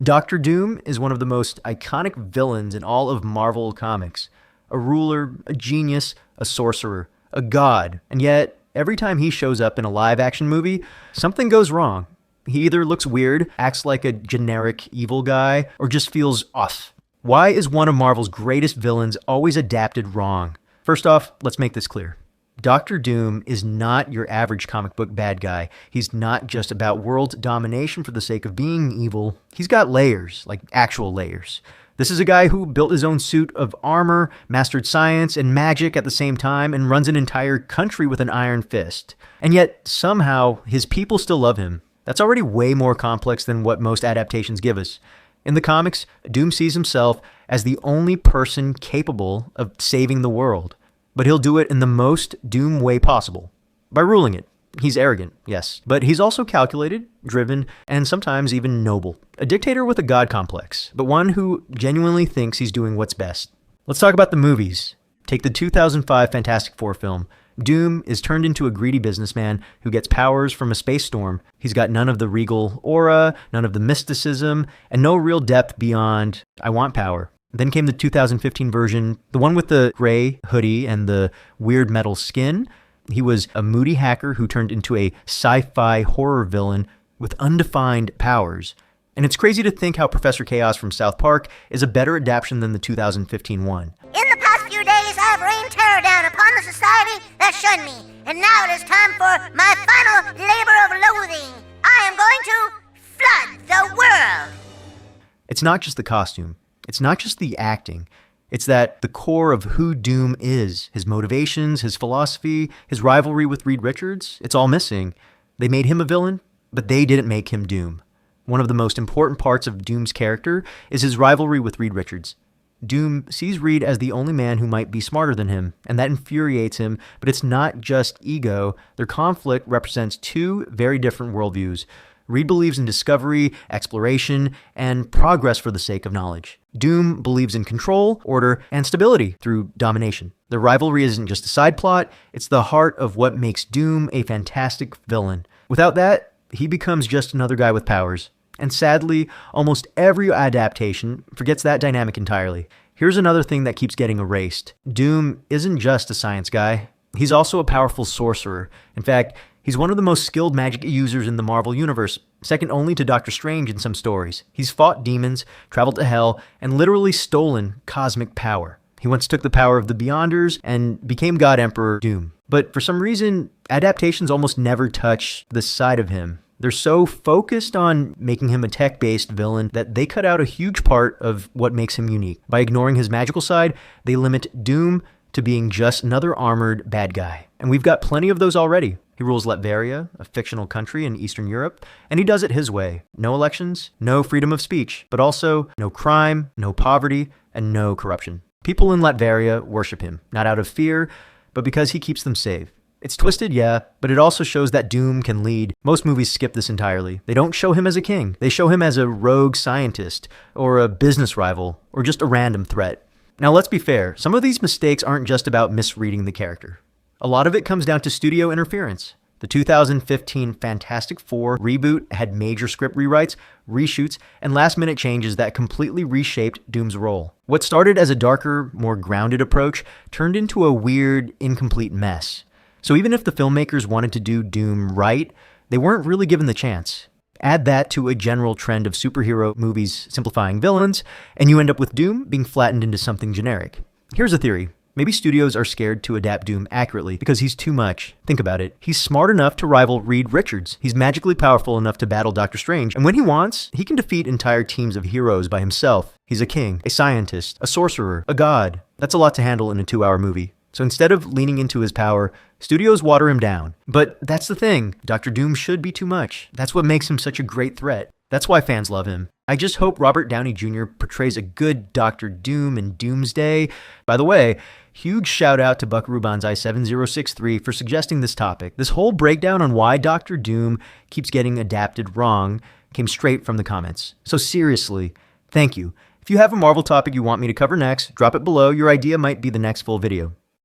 Doctor Doom is one of the most iconic villains in all of Marvel comics. A ruler, a genius, a sorcerer, a god, and yet every time he shows up in a live-action movie, something goes wrong. He either looks weird, acts like a generic evil guy, or just feels off. Why is one of Marvel's greatest villains always adapted wrong? First off, let's make this clear. Doctor Doom is not your average comic book bad guy. He's not just about world domination for the sake of being evil. He's got layers, like actual layers. This is a guy who built his own suit of armor, mastered science and magic at the same time, and runs an entire country with an iron fist. And yet, somehow, his people still love him. That's already way more complex than what most adaptations give us. In the comics, Doom sees himself as the only person capable of saving the world. But he'll do it in the most Doom way possible. By ruling it. He's arrogant, yes. But he's also calculated, driven, and sometimes even noble. A dictator with a god complex, but one who genuinely thinks he's doing what's best. Let's talk about the movies. Take the 2005 Fantastic Four film. Doom is turned into a greedy businessman who gets powers from a space storm. He's got none of the regal aura, none of the mysticism, and no real depth beyond, I want power. Then came the 2015 version, the one with the gray hoodie and the weird metal skin. He was a moody hacker who turned into a sci-fi horror villain with undefined powers. And it's crazy to think how Professor Chaos from South Park is a better adaptation than the 2015 one. In the past few days, I have rained terror down upon the society that shunned me. And now it is time for my final labor of loathing. I am going to flood the world. It's not just the costume. It's not just the acting. It's that the core of who Doom is, his motivations, his philosophy, his rivalry with Reed Richards, it's all missing. They made him a villain, but they didn't make him Doom. One of the most important parts of Doom's character is his rivalry with Reed Richards. Doom sees Reed as the only man who might be smarter than him, and that infuriates him, but it's not just ego. Their conflict represents two very different worldviews. Reed believes in discovery, exploration, and progress for the sake of knowledge. Doom believes in control, order, and stability through domination. The rivalry isn't just a side plot, it's the heart of what makes Doom a fantastic villain. Without that, he becomes just another guy with powers. And sadly, almost every adaptation forgets that dynamic entirely. Here's another thing that keeps getting erased. Doom isn't just a science guy. He's also a powerful sorcerer. In fact, he's one of the most skilled magic users in the Marvel Universe, second only to Doctor Strange in some stories. He's fought demons, traveled to hell, and literally stolen cosmic power. He once took the power of the Beyonders and became God Emperor Doom. But for some reason, adaptations almost never touch this side of him. They're so focused on making him a tech-based villain that they cut out a huge part of what makes him unique. By ignoring his magical side, they limit Doom to being just another armored bad guy. And we've got plenty of those already. He rules Latveria, a fictional country in Eastern Europe, and he does it his way. No elections, no freedom of speech, but also no crime, no poverty, and no corruption. People in Latveria worship him, not out of fear, but because he keeps them safe. It's twisted, yeah, but it also shows that Doom can lead. Most movies skip this entirely. They don't show him as a king. They show him as a rogue scientist, or a business rival, or just a random threat. Now let's be fair, some of these mistakes aren't just about misreading the character. A lot of it comes down to studio interference. The 2015 Fantastic Four reboot had major script rewrites, reshoots, and last-minute changes that completely reshaped Doom's role. What started as a darker, more grounded approach turned into a weird, incomplete mess. So even if the filmmakers wanted to do Doom right, they weren't really given the chance. Add that to a general trend of superhero movies simplifying villains, and you end up with Doom being flattened into something generic. Here's a theory. Maybe studios are scared to adapt Doom accurately because he's too much. Think about it. He's smart enough to rival Reed Richards. He's magically powerful enough to battle Doctor Strange. And when he wants, he can defeat entire teams of heroes by himself. He's a king, a scientist, a sorcerer, a god. That's a lot to handle in a 2-hour movie. So instead of leaning into his power, studios water him down. But that's the thing. Dr. Doom should be too much. That's what makes him such a great threat. That's why fans love him. I just hope Robert Downey Jr. portrays a good Dr. Doom in Doomsday. By the way, huge shout out to Buckaroo Banzai 7063 for suggesting this topic. This whole breakdown on why Dr. Doom keeps getting adapted wrong came straight from the comments. So seriously, thank you. If you have a Marvel topic you want me to cover next, drop it below. Your idea might be the next full video.